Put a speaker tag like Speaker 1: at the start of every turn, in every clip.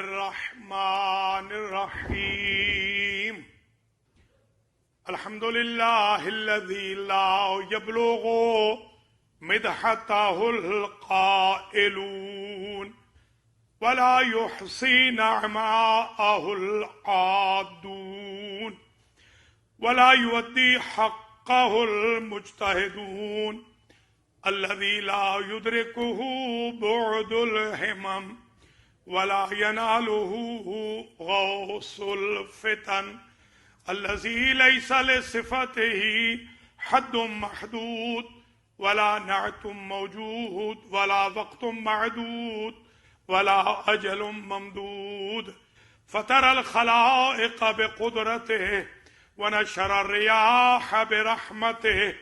Speaker 1: الرحمن الرحيم الحمد لله الذي لا يبلغ مدحته القائلون ولا يحصي نعماءه العادون ولا يؤدي حقه المجتهدون الذي لا يدركه بعد الهمم ولا يناله غوص الفتن الذي ليس لصفته حد محدود ولا نعت موجود ولا وقت معدود ولا أجل ممدود فترى الخلائق بقدرته ونشر الرياح برحمته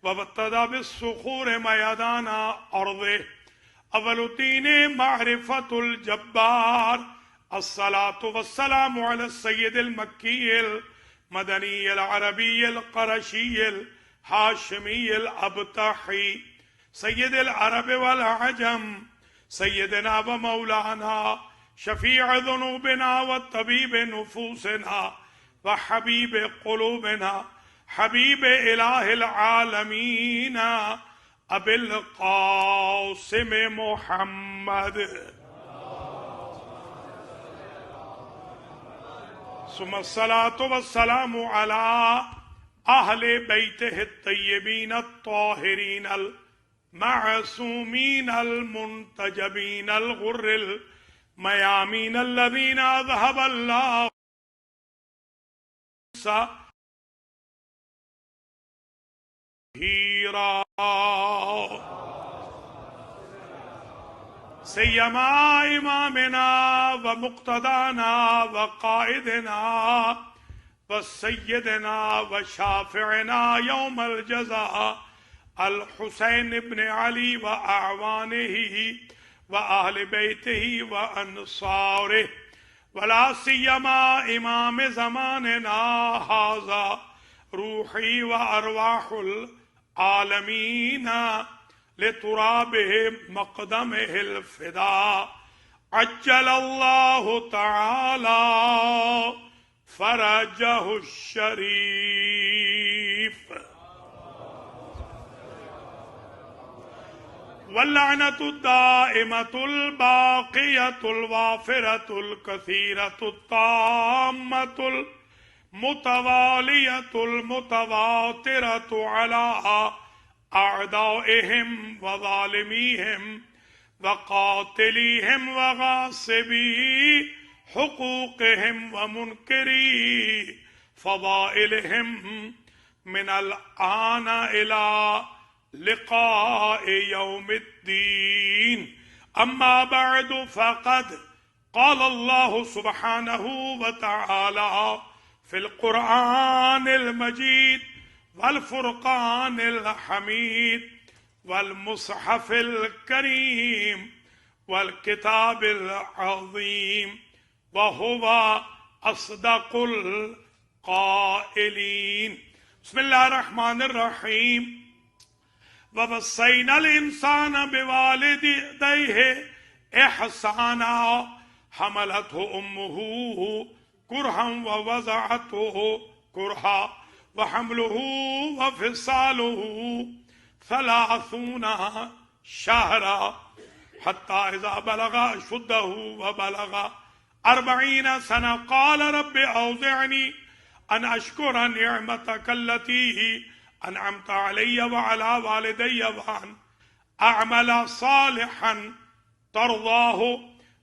Speaker 1: وابتدى بالصخور ميدان أرضه أول الدين معرفة الجبار الصلاة والسلام على السيد المكي المدني العربي القرشي الهاشمي الأبطحي سيد العرب والعجم سيدنا ومولانا شفيع ذنوبنا والطبيب نفوسنا وحبيب قلوبنا حبيب إله العالمين أبي القاسم محمد ثم الصلاة والسلام على أهل بيته الطيبين الطاهرين المعصومين المنتجبين الغر الميامين الذين أذهب الله سيما إمامنا ومقتدانا وقائدنا وسيدنا وشافعنا يوم الجزاء الحسين بن علي وأعوانه وأهل بيته وأنصاره ولا سيما إمام زماننا هذا روحي وأرواح العالمين لترابه مقدمه الفداء عجل الله تعالى فرجه الشريف واللعنة الدائمة الباقية الوافرة الكثيرة التامة المتوالية المتواترة على أعدائهم وظالميهم وقاتليهم وغاصبي حقوقهم ومنكري فضائلهم من الآن إلى لقاء يوم الدين أما بعد فقد قال الله سبحانه وتعالى في القرآن المجيد والفرقان الحميد والمصحف الكريم والكتاب العظيم وهو أصدق القائلين بسم الله الرحمن الرحيم ووصينا الإنسان بوالديه إحسانا حملته أمه كرها ووضعته كرها وحمله وفصاله 30 شهرا حتى إذا بلغ أشده وبلغ 40 سنة قال رب أوزعني أن أشكر نعمتك التي أنعمت علي وعلى والدي وأن أعمل صالحا ترضاه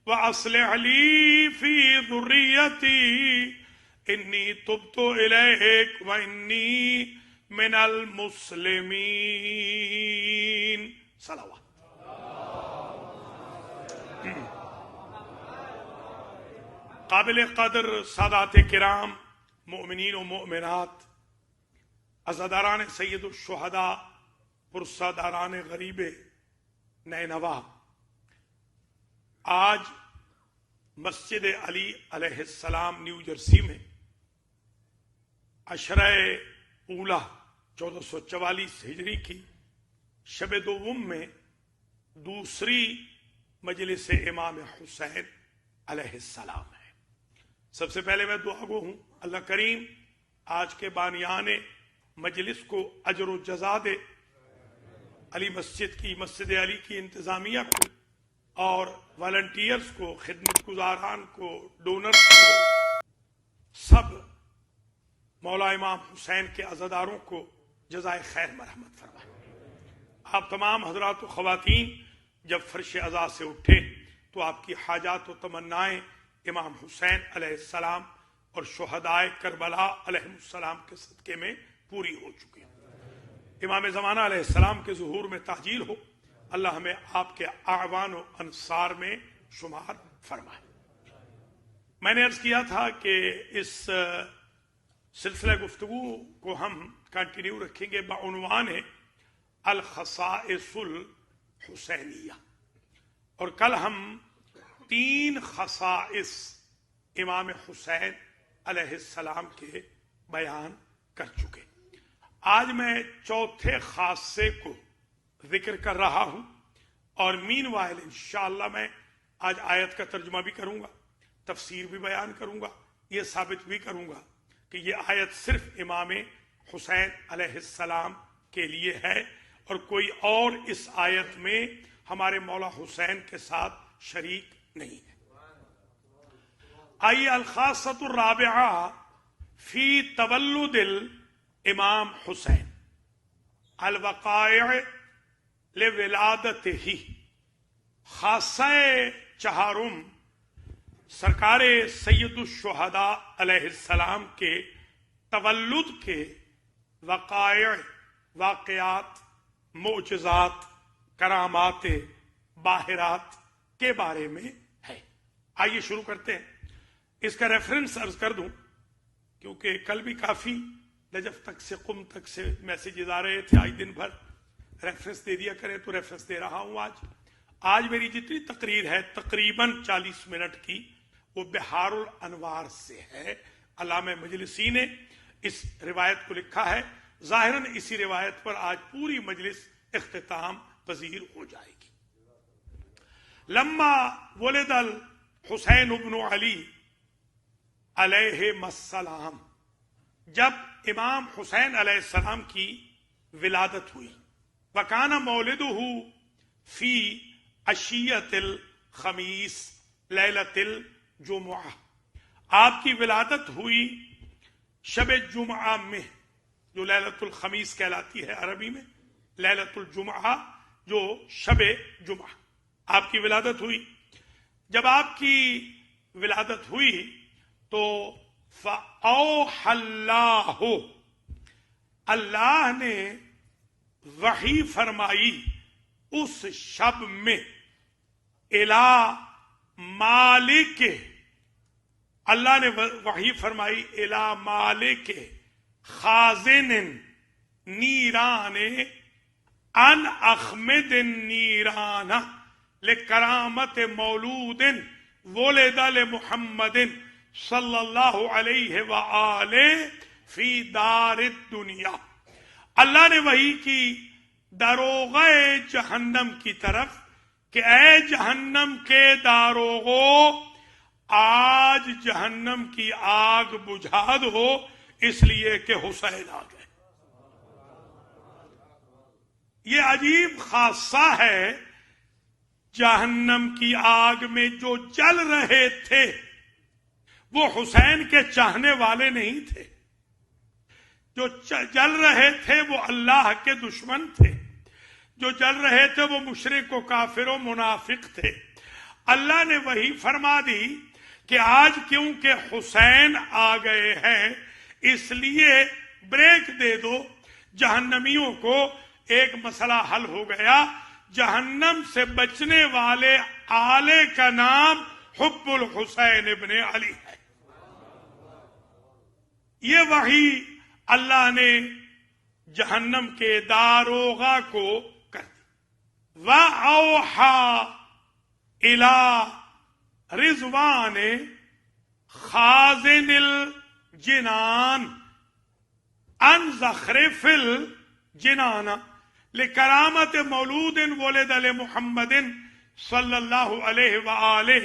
Speaker 1: وأصلح لي في ذريتي إني تبت إليك وإني من المسلمين صلوات قابل قدر سادات کرام مؤمنین و مؤمنات عزاداران سید الشہداء پرساداران غریب نینوا آج مسجد علی علیہ السلام نیو جرسی میں عشرہ اولا 1444 ہجری کی شب دوم میں دوسری مجلس امام حسین علیہ السلام ہے۔ سب سے پہلے میں دعا گو ہوں، اللہ کریم آج کے بانیان مجلس کو اجر و جزا دے، علی مسجد کی، مسجد علی کی انتظامیہ کو اور والنٹیئرز کو، خدمت گزاران کو، ڈونرز کو، سب مولا امام حسین کے عزاداروں کو جزائے خیر مرحمت فرمائے۔ آپ تمام حضرات و خواتین جب فرش عزا سے اٹھے تو آپ کی حاجات و تمنائیں امام حسین علیہ السلام اور شہدائے کربلا علیہ السلام کے صدقے میں پوری ہو چکی۔ امام زمانہ علیہ السلام کے ظہور میں تعجیل ہو، اللہ ہمیں آپ کے اعوان و انصار میں شمار فرمائے۔ میں نے عرض کیا تھا کہ اس سلسلہ گفتگو کو ہم کنٹینیو رکھیں گے بعنوان الخصائص الحسینیہ، اور کل ہم 3 خصائص امام حسین علیہ السلام کے بیان کر چکے۔ آج میں 4تھے خاصے کو ذکر کر رہا ہوں، اور مین وائل انشاءاللہ میں آج آیت کا ترجمہ بھی کروں گا، تفسیر بھی بیان کروں گا، یہ ثابت بھی کروں گا کہ یہ آیت صرف امام حسین علیہ السلام کے لیے ہے، اور کوئی اور اس آیت میں ہمارے مولا حسین کے ساتھ شریک نہیں ہے۔ آئیے الخاصۃ الرابعہ فی تولد الامام حسین، الوقائع لولادتہ، خاصہ چہارم سرکار سید الشہداء علیہ السلام کے تولد کے وقائع، واقعات، معجزات، کرامات باہرات کے بارے میں ہے۔ آئیے شروع کرتے ہیں۔ اس کا ریفرنس عرض کر دوں، کیونکہ کل بھی کافی نجف تک سے قم تک سے میسیجز آ رہے تھے، آج دن بھر ریفرنس دے دیا کریں، تو ریفرنس دے رہا ہوں۔ آج میری جتنی تقریر ہے تقریباً 40 منٹ کی، وہ بحار الانوار سے ہے۔ علامہ مجلسی نے اس روایت کو لکھا ہے، ظاہراً اسی روایت پر آج پوری مجلس اختتام پذیر ہو جائے گی۔ لما ولد الحسین ابن علی علیہ السلام، جب امام حسین علیہ السلام کی ولادت ہوئی، وکان مولدہ فی عشیۃ الخمیس لیلۃ الجمعہ، آپ کی ولادت ہوئی شب جمعہ میں، جو لیلۃ الخمیس کہلاتی ہے عربی میں، لیلۃ الجمعہ جو شب جمعہ، آپ کی ولادت ہوئی۔ جب آپ کی ولادت ہوئی تو فَأَوْحَى اللَّهُ، اللہ نے وحی فرمائی اس شب میں، اِلَى مالک، اللہ نے وحی فرمائی اِلَى مالک خازن نیران ان اخمد نیران لکرامت مولود ولد لمحمد صلی اللہ علیہ وآلہ فی دار الدنیا، اللہ نے وحی کی داروغہ جہنم کی طرف کہ اے جہنم کے داروغو، آج جہنم کی آگ بجھا دو، اس لیے کہ حسین آ گئے۔ یہ عجیب خاصہ ہے، جہنم کی آگ میں جو جل رہے تھے وہ حسین کے چاہنے والے نہیں تھے، جو جل رہے تھے وہ اللہ کے دشمن تھے، جو جل رہے تھے وہ مشرک و کافر و منافق تھے۔ اللہ نے وہی فرما دی کہ آج کیونکہ حسین آ گئے ہیں اس لیے بریک دے دو جہنمیوں کو، ایک مسئلہ حل ہو گیا۔ جہنم سے بچنے والے آلے کا نام حب الحسین ابن علی ہے۔ یہ وحی اللہ نے جہنم کے داروغہ کو کر دی۔ وَأَوْحَى إِلَى رضوان خازن الجنان ان زخرف الجنان لکرامت مولود ولد لمحمد صلی اللہ علیہ وآلہ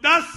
Speaker 1: 10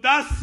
Speaker 1: 10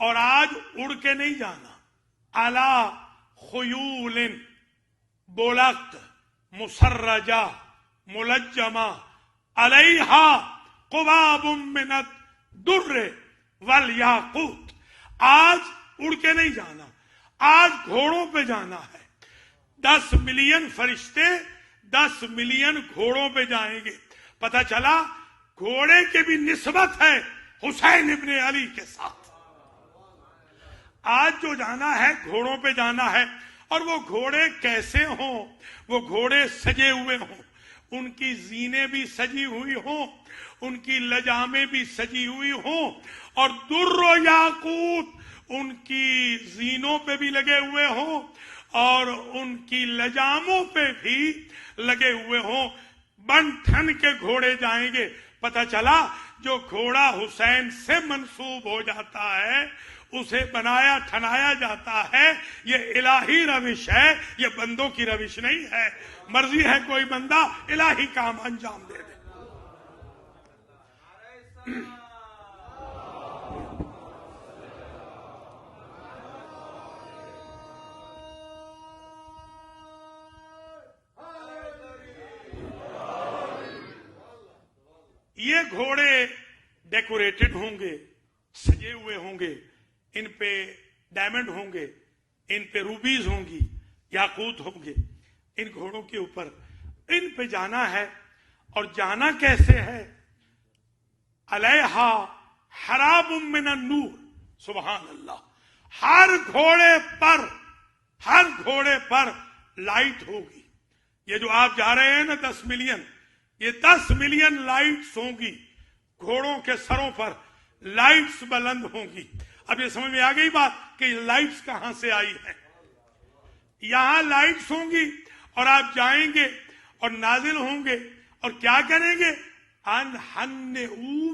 Speaker 1: اور آج اڑ کے نہیں جانا. علی خیول بلق مسرجہ ملجمہ علیہا قباب من الدر والیاقوت. آج اڑ کے نہیں جانا، آج گھوڑوں پہ جانا ہے. 10 ملین فرشتے 10 ملین گھوڑوں پہ جائیں گے. پتہ چلا گھوڑے کی بھی نسبت ہے حسین ابن علی کے ساتھ. آج جو جانا ہے گھوڑوں پہ جانا ہے. اور وہ گھوڑے کیسے ہوں؟ وہ گھوڑے سجے ہوئے ہوں، ان کی زینے بھی سجی ہوئی ہوں، ان کی لجامیں بھی سجی ہوئی ہوں، اور در و یاقوت ان کی زینوں پہ بھی لگے ہوئے ہوں اور ان کی لجاموں پہ بھی لگے ہوئے ہوں. بن ٹھن کے گھوڑے جائیں گے. پتہ چلا جو گھوڑا حسین سے منسوب ہو جاتا ہے اسے بنایا ٹھنایا جاتا ہے. یہ الہی روش ہے، یہ بندوں کی روش نہیں ہے. مرضی ہے کوئی بندہ الہی کام انجام دے دے. یہ گھوڑے ڈیکوریٹڈ ہوں گے، سجے ہوئے ہوں گے، ان پہ ڈائمنڈ ہوں گے، ان پہ روبیز ہوں گی، یاقوت ہوں گے. ان گھوڑوں کے اوپر ان پہ جانا ہے. اور جانا کیسے ہے؟ علیہا حراب من النور. سبحان اللہ. ہر گھوڑے پر لائٹ ہوگی. یہ جو آپ جا رہے ہیں نا 10 ملین، یہ 10 ملین لائٹس ہوں گی. گھوڑوں کے سروں پر لائٹس بلند ہوں گی. اب یہ سمجھ میں آ گئی بات کہ یہ لائٹس کہاں سے آئی ہیں. یہاں لائٹس ہوں گی اور آپ جائیں گے اور نازل ہوں گے اور کیا کریں گے؟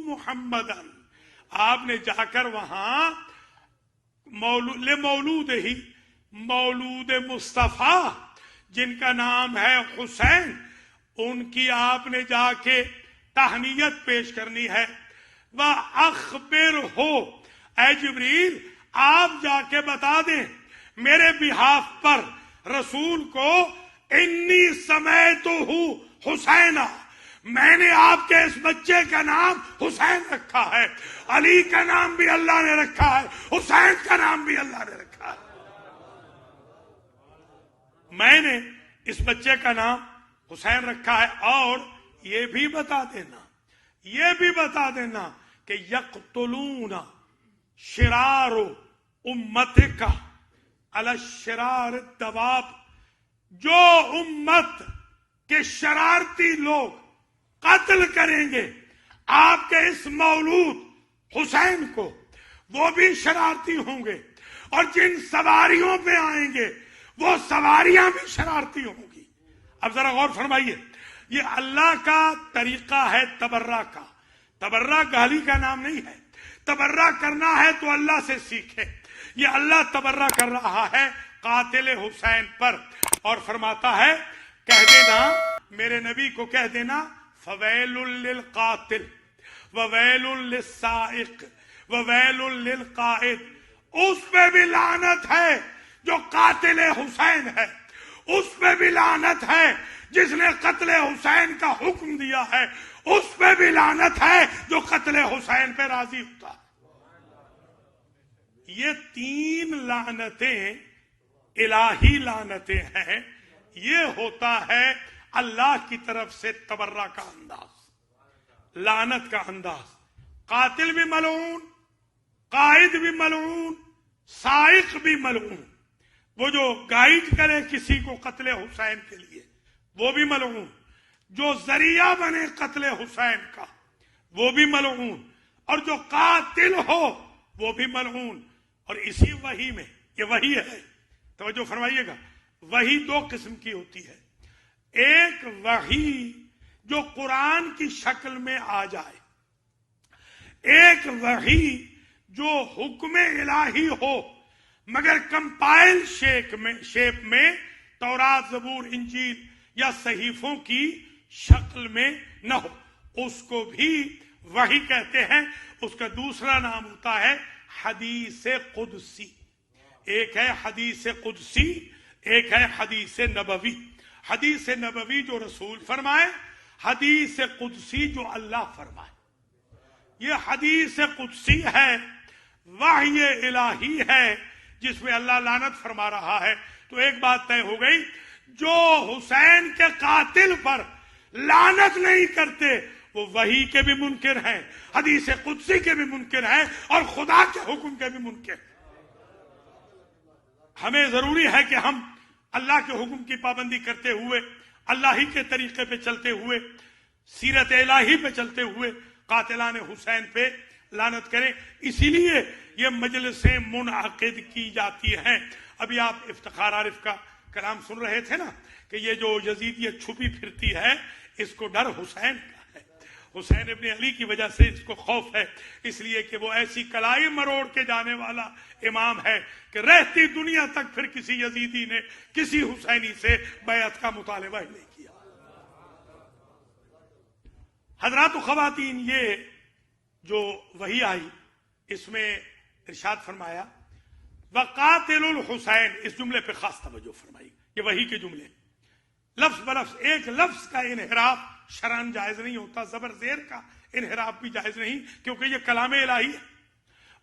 Speaker 1: محمدن. آپ نے جا کر وہاں مولود مصطفیٰ جن کا نام ہے حسین، ان کی آپ نے جا کے تہنیت پیش کرنی ہے. وَأَخْبِرْهُ، اے جبریل آپ جا کے بتا دیں میرے بہاف پر رسول کو، انی سمیتہ حسینہ، میں نے آپ کے اس بچے کا نام حسین رکھا ہے. علی کا نام بھی اللہ نے رکھا ہے، حسین کا نام بھی اللہ نے رکھا ہے. میں نے اس بچے کا نام حسین رکھا ہے. اور یہ بھی بتا دینا کہ یقتلون شرار امتک علی شرار الدواب، جو امت کے شرارتی لوگ قتل کریں گے آپ کے اس مولود حسین کو، وہ بھی شرارتی ہوں گے. اور جن سواریوں پہ آئیں گے وہ سواریاں بھی شرارتی ہوں گی. اب ذرا غور فرمائیے، یہ اللہ کا طریقہ ہے تبرہ کا. تبرہ گالی کا نام نہیں ہے. تبرہ کرنا ہے تو اللہ سے سیکھے. یہ اللہ تبرہ کر رہا ہے قاتل حسین پر اور فرماتا ہے کہہ دینا میرے نبی کو، کہہ دینا فویل للقاتل وویل للسائق وویل للقائد. اس پہ بھی لعنت ہے جو قاتل حسین ہے، اس پہ بھی لعنت ہے جس نے قتل حسین کا حکم دیا ہے، اس پہ بھی لعنت ہے جو قتل حسین پہ راضی ہوتا ہے. یہ 3 لعنتیں الہی لعنتیں ہیں. یہ ہوتا ہے اللہ کی طرف سے تبرہ کا انداز، لعنت کا انداز. قاتل بھی ملعون، قائد بھی ملعون، سائق بھی ملعون. وہ جو گائیڈ کرے کسی کو قتل حسین کے لیے وہ بھی ملعون، جو ذریعہ بنے قتل حسین کا وہ بھی ملعون، اور جو قاتل ہو وہ بھی ملعون. اور اسی وحی میں، یہ وحی ہے، توجہ فرمائیے گا، وحی 2 قسم کی ہوتی ہے. ایک وحی جو قرآن کی شکل میں آ جائے، ایک وحی جو حکم الہی ہو مگر کمپائل شیپ میں تورات زبور انجیل یا صحیفوں کی شکل میں نہ ہو، اس کو بھی وحی کہتے ہیں. اس کا دوسرا نام ہوتا ہے حدیث قدسی، ایک ہے حدیث قدسی، ایک ہے حدیث نبوی۔ حدیث نبوی جو رسول فرمائے، حدیث قدسی جو اللہ فرمائے۔ یہ حدیث قدسی ہے، وحی الہی ہے، جس میں اللہ لعنت فرما رہا ہے۔ تو ایک بات طے ہو گئی، جو حسین کے قاتل پر لعنت نہیں کرتے وہ وحی کے بھی منکر ہیں، حدیث قدسی کے بھی منکر ہیں، اور خدا کے حکم کے بھی منکر ہیں۔ ہمیں ضروری ہے کہ ہم اللہ کے حکم کی پابندی کرتے ہوئے، اللہ ہی کے طریقے پہ چلتے ہوئے، سیرت الہی پہ چلتے ہوئے قاتلان حسین پہ لعنت کریں۔ اسی لیے یہ مجلسیں منعقد کی جاتی ہیں۔ ابھی آپ افتخار عارف کا کلام سن رہے تھے نا، کہ یہ جو یزیدیت چھپی پھرتی ہے، اس کو ڈر حسین کا ہے، حسین ابن علی کی وجہ سے اس کو خوف ہے، اس لیے کہ وہ ایسی کلائی مروڑ کے جانے والا امام ہے کہ رہتی دنیا تک پھر کسی یزیدی نے کسی حسینی سے بیعت کا مطالبہ ہی نہیں کیا۔ حضرات و خواتین، یہ جو وحی آئی اس میں ارشاد فرمایا وقاتل الحسین، اس جملے پہ خاص توجہ فرمائی، یہ وحی کے جملے، لفظ بلفظ ایک لفظ کا انحراف شرعاً جائز نہیں ہوتا، زبر زیر کا انحراف بھی جائز نہیں، کیونکہ یہ کلام الہی ہے۔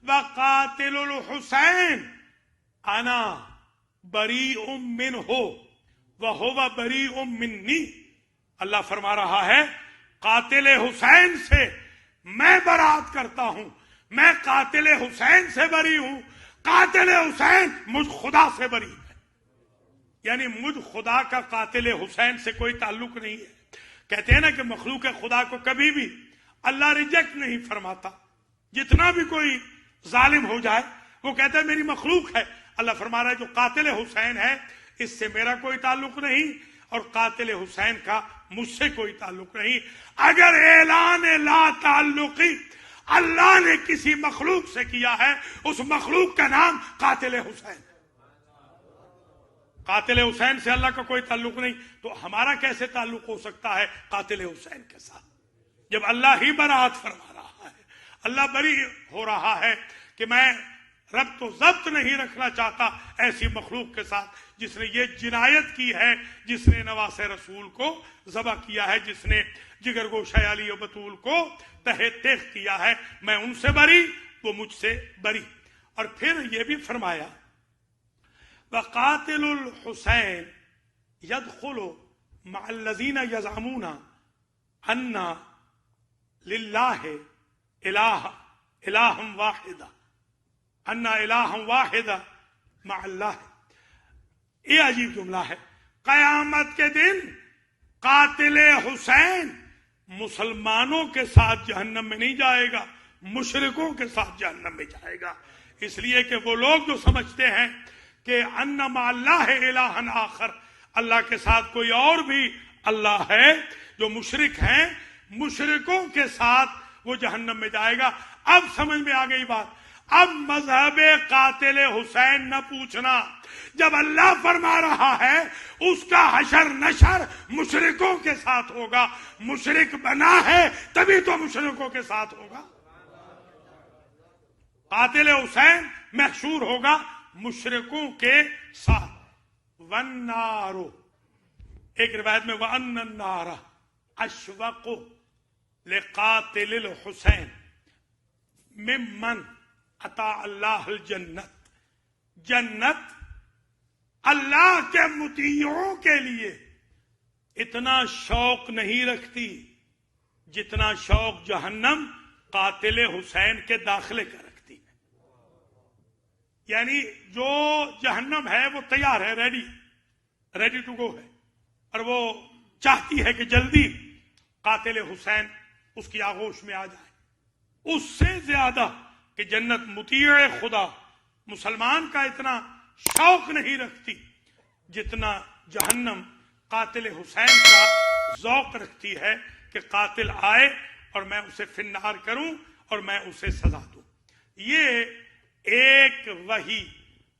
Speaker 1: وقاتل الحسین انا بریء منہ وہو بریء منی، اللہ فرما رہا ہے قاتل حسین سے میں برات کرتا ہوں، میں قاتل حسین سے بری ہوں، قاتل حسین مجھ خدا سے بری ہے، یعنی مجھ خدا کا قاتل حسین سے کوئی تعلق نہیں ہے۔ کہتے ہیں نا کہ مخلوق خدا کو کبھی بھی اللہ ریجیکٹ نہیں فرماتا، جتنا بھی کوئی ظالم ہو جائے وہ کہتا ہے میری مخلوق ہے۔ اللہ فرما رہا ہے جو قاتل حسین ہے اس سے میرا کوئی تعلق نہیں، اور قاتل حسین کا مجھ سے کوئی تعلق نہیں۔ اگر اعلان لا تعلقی اللہ نے کسی مخلوق سے کیا ہے، اس مخلوق کا نام قاتل حسین، قاتل حسین سے اللہ کا کوئی تعلق نہیں، تو ہمارا کیسے تعلق ہو سکتا ہے قاتل حسین کے ساتھ، جب اللہ ہی برات فرما رہا ہے، اللہ بری ہو رہا ہے کہ میں ربط و ضبط نہیں رکھنا چاہتا ایسی مخلوق کے ساتھ جس نے یہ جنایت کی ہے، جس نے نواس رسول کو ذبح کیا ہے، جس نے جگر گوشہ علی و بطول کو تہہ تیغ کیا ہے، میں ان سے بری، وہ مجھ سے بری۔ اور پھر یہ بھی فرمایا وقاتل الحسین يدخل مع الذين يزعمون ان للہ الہ واحدہ، ان الہ واحدہ مع اللہ۔ یہ عجیب جملہ ہے، قیامت کے دن قاتل حسین مسلمانوں کے ساتھ جہنم میں نہیں جائے گا، مشرکوں کے ساتھ جہنم میں جائے گا، اس لیے کہ وہ لوگ جو سمجھتے ہیں کہ ان مع اللہ الہ آخر، اللہ کے ساتھ کوئی اور بھی اللہ ہے، جو مشرک ہیں مشرکوں کے ساتھ وہ جہنم میں جائے گا۔ اب سمجھ میں آ گئی بات، اب مذہب قاتل حسین نہ پوچھنا، جب اللہ فرما رہا ہے اس کا حشر نشر مشرکوں کے ساتھ ہوگا، مشرک بنا ہے تبھی تو مشرکوں کے ساتھ ہوگا، قاتل حسین محشور ہوگا مشرکوں کے ساتھ۔ والنار، ایک روایت میں وَأَنَّ النَّارَ أَشْوَقُ لِقَاتِلِ الْحُسَيْنِ ممن عطا اللہ الجنت، جنت اللہ کے مطیعوں کے لیے اتنا شوق نہیں رکھتی جتنا شوق جہنم قاتل حسین کے داخلے کا رکھتی ہے۔ یعنی جو جہنم ہے وہ تیار ہے، ریڈی ٹو گو ہے، اور وہ چاہتی ہے کہ جلدی قاتل حسین اس کی آغوش میں آ جائے، اس سے زیادہ کہ جنت مطیع خدا مسلمان کا اتنا شوق نہیں رکھتی جتنا جہنم قاتل حسین کا ذوق رکھتی ہے کہ قاتل آئے اور میں اسے فنار کروں اور میں اسے سزا دوں۔ یہ ایک وحی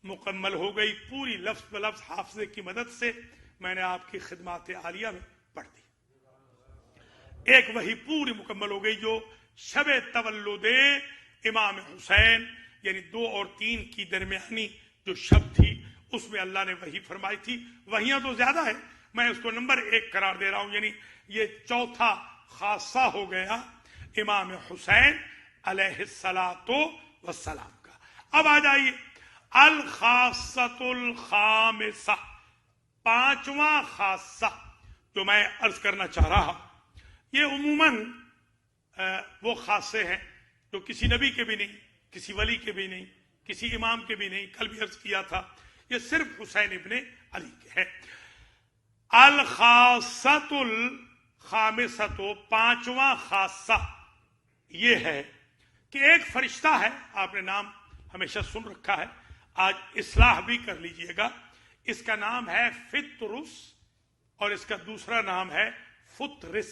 Speaker 1: مکمل ہو گئی، پوری لفظ بلفظ حافظے کی مدد سے میں نے آپ کی خدمات عالیہ میں پڑھ دی۔ ایک وحی پوری مکمل ہو گئی جو شب تولد امام حسین یعنی 2 اور 3 کی درمیانی جو شب تھی اس میں اللہ نے وحی فرمائی تھی. وحیاں تو زیادہ ہے، میں اس کو نمبر 1 قرار دے رہا ہوں. یعنی یہ چوتھا خاصہ ہو گیا امام حسین علیہ الصلاۃ والسلام کا. اب آ جائیے الخاصۃ الخامسہ، 5واں خاصہ جو میں عرض کرنا چاہ رہا ہوں. یہ عموماً وہ خاصے ہیں جو کسی نبی کے بھی نہیں، کسی ولی کے بھی نہیں، کسی امام کے بھی نہیں. کل بھی عرض کیا تھا یہ صرف حسین ابن علی کے ہیں. الخاصۃ الخامسۃ، 5واں خاصہ یہ ہے کہ ایک فرشتہ ہے، آپ نے نام ہمیشہ سن رکھا ہے، آج اصلاح بھی کر لیجئے گا. اس کا نام ہے فطرس اور اس کا دوسرا نام ہے فطرس.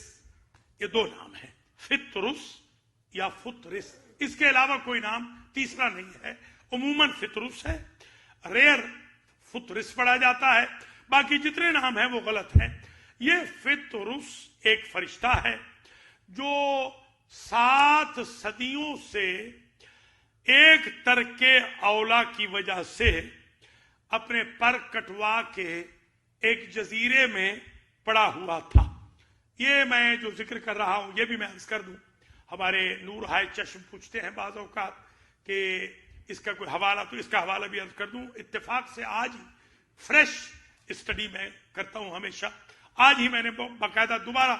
Speaker 1: یہ 2 نام ہیں، فطرس یا فطرس. اس کے علاوہ کوئی نام تیسرا نہیں ہے. عموماً فطرس ہے، ریئر فطرس پڑھا جاتا ہے. باقی جتنے نام ہیں وہ غلط ہیں. یہ فطرس ایک فرشتہ ہے جو 7 صدیوں سے ایک ترک اولا کی وجہ سے اپنے پر کٹوا کے ایک جزیرے میں پڑا ہوا تھا. یہ میں جو ذکر کر رہا ہوں یہ بھی میں عرض کر دوں. ہمارے نور ہائے چشم پوچھتے ہیں بعض اوقات کہ اس کا کوئی حوالہ، تو اس کا حوالہ بھی عرض کر دوں. اتفاق سے آج ہی فریش اسٹڈی میں کرتا ہوں ہمیشہ. آج ہی میں نے باقاعدہ دوبارہ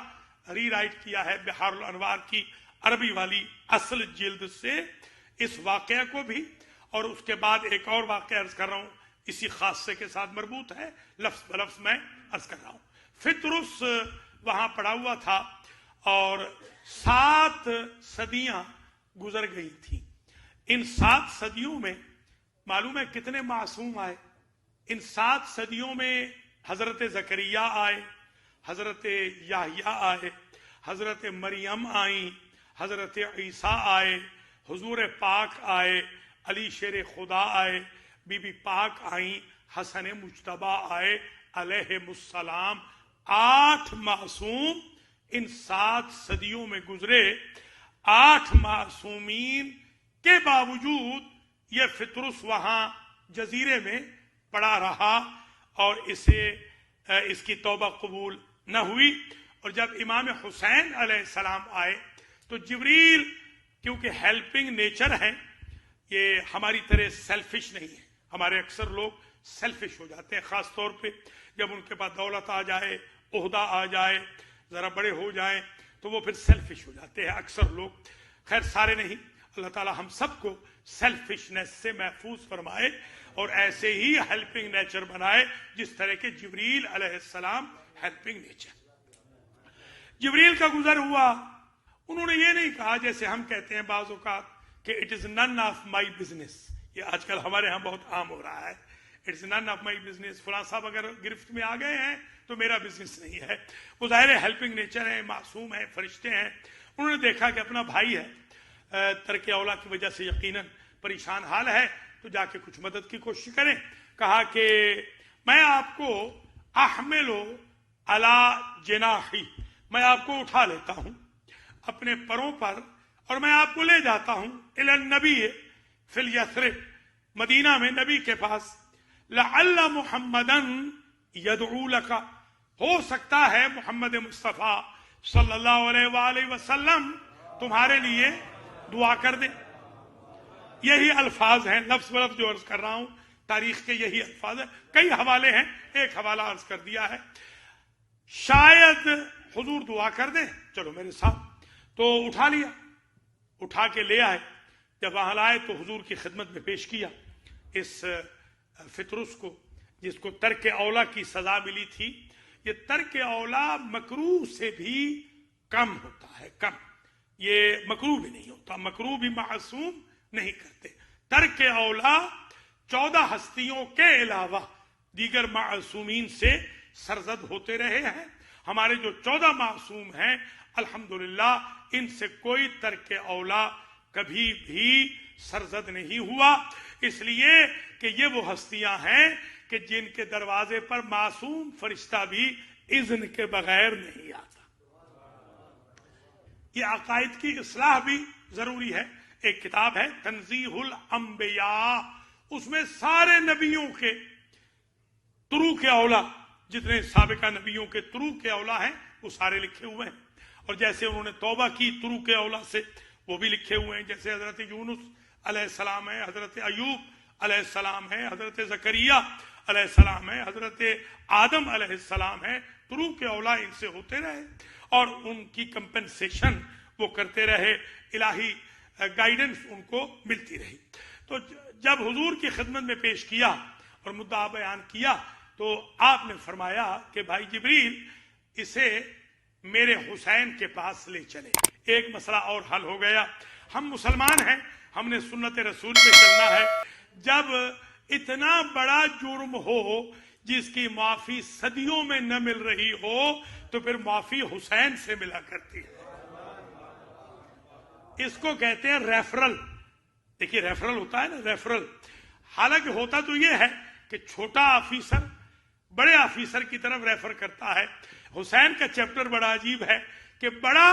Speaker 1: ری رائٹ کیا ہے بحار الانوار کی عربی والی اصل جلد سے اس واقعہ کو بھی، اور اس کے بعد ایک اور واقعہ عرض کر رہا ہوں اسی خاصے کے ساتھ مربوط ہے، لفظ بلفظ میں عرض کر رہا ہوں. فطرس وہاں پڑا ہوا تھا اور 7 صدیاں گزر گئی تھیں. ان 7 صدیوں میں معلوم ہے کتنے معصوم آئے. ان 7 صدیوں میں حضرت زکریا آئے، حضرت یحییٰ آئے، حضرت مریم آئیں، حضرت عیسیٰ آئے، حضور پاک آئے، علی شیر خدا آئے، بی بی پاک آئیں، حسن مجتبیٰ آئے علیہم السلام. 8 معصوم ان 7 صدیوں میں گزرے. 8 معصومین کے باوجود یہ فطرس وہاں جزیرے میں پڑا رہا اور اس کی توبہ قبول نہ ہوئی. اور جب امام حسین علیہ السلام آئے تو جبریل، کیونکہ ہیلپنگ نیچر ہے، یہ ہماری طرح سیلفش نہیں ہے. ہمارے اکثر لوگ سیلفش ہو جاتے ہیں، خاص طور پہ جب ان کے پاس دولت آ جائے، عہدہ آ جائے، ذرا بڑے ہو جائیں تو وہ پھر سیلفش ہو جاتے ہیں اکثر لوگ. خیر سارے نہیں، اللہ تعالی ہم سب کو سیلفشنس سے محفوظ فرمائے اور ایسے ہی ہیلپنگ نیچر بنائے جس طرح کے جبریل علیہ السلام ہیلپنگ نیچر. جبریل کا گزر ہوا، انہوں نے یہ نہیں کہا جیسے ہم کہتے ہیں بعض اوقات کہ it is none of my business. یہ آج کل ہمارے ہاں بہت عام ہو رہا ہے، it's none of my business. فلاں صاحب اگر گرفت میں آ گئے ہیں تو میرا بزنس نہیں ہے. وہ ظاہر ہیلپنگ نیچر ہے، معصوم ہے، فرشتے ہیں. انہوں نے دیکھا کہ اپنا بھائی ہے، ترک اولا کی وجہ سے یقیناً پریشان حال ہے، تو جا کے کچھ مدد کی کوشش کریں. کہا کہ میں آپ کو احملو علی جناحی، میں آپ کو اٹھا لیتا ہوں اپنے پروں پر اور میں آپ کو لے جاتا ہوں الی النبی فی الیثرب، مدینہ میں نبی کے پاس. لعل محمدا یدعو لک، ہو سکتا ہے محمد مصطفیٰ صلی اللہ علیہ وآلہ وسلم تمہارے لیے دعا کر دے. یہی الفاظ ہیں، لفظ بلفظ جو عرض کر رہا ہوں تاریخ کے یہی الفاظ ہیں. کئی حوالے ہیں، ایک حوالہ عرض کر دیا ہے. شاید حضور دعا کر دیں، چلو میرے ساتھ. تو اٹھا لیا، اٹھا کے لے آئے. جب وہاں لائے تو حضور کی خدمت میں پیش کیا اس فطرس کو، جس کو ترک اولا کی سزا ملی تھی. یہ ترک اولا مکروہ سے بھی کم ہوتا ہے، کم. یہ مکروہ بھی نہیں ہوتا، مکروہ بھی معصوم نہیں کرتے. ترک اولا 14 ہستیوں کے علاوہ دیگر معصومین سے سرزد ہوتے رہے ہیں. ہمارے جو 14 معصوم ہیں الحمدللہ ان سے کوئی ترک اولا کبھی بھی سرزد نہیں ہوا، اس لیے کہ یہ وہ ہستیاں ہیں کہ جن کے دروازے پر معصوم فرشتہ بھی اذن کے بغیر نہیں آتا. یہ عقائد کی اصلاح بھی ضروری ہے، ایک کتاب ہے تنزیہ الانبیاء، اس میں سارے نبیوں کے طرو کے اولا، جتنے سابقہ نبیوں کے طرو کے اولا ہیں وہ سارے لکھے ہوئے ہیں، اور جیسے انہوں نے توبہ کی طرو کے اولا سے وہ بھی لکھے ہوئے ہیں، جیسے حضرت یونس علیہ السلام ہے، حضرت ایوب علیہ السلام ہے، حضرت زکریا علیہ السلام ہے، حضرت آدم علیہ السلام ہے، طرو کے اولا ان سے ہوتے رہے اور ان کی کمپنسیشن وہ کرتے رہے، الہی گائیڈنس ان کو ملتی رہی۔ تو جب حضور کی خدمت میں پیش کیا اور مدعا بیان کیا تو آپ نے فرمایا کہ بھائی جبریل اسے میرے حسین کے پاس لے چلے۔ ایک مسئلہ اور حل ہو گیا، ہم مسلمان ہیں، ہم نے سنت رسول پہ چلنا ہے۔ جب اتنا بڑا جرم ہو جس کی معافی صدیوں میں نہ مل رہی ہو تو پھر معافی حسین سے ملا کرتی ہے۔ اس کو کہتے ہیں ریفرل۔ دیکھیے ریفرل ہوتا ہے نا، ریفرل، حالانکہ ہوتا تو یہ ہے کہ چھوٹا آفیسر بڑے آفیسر کی طرف ریفر کرتا ہے۔ حسین کا چیپٹر بڑا عجیب ہے کہ بڑا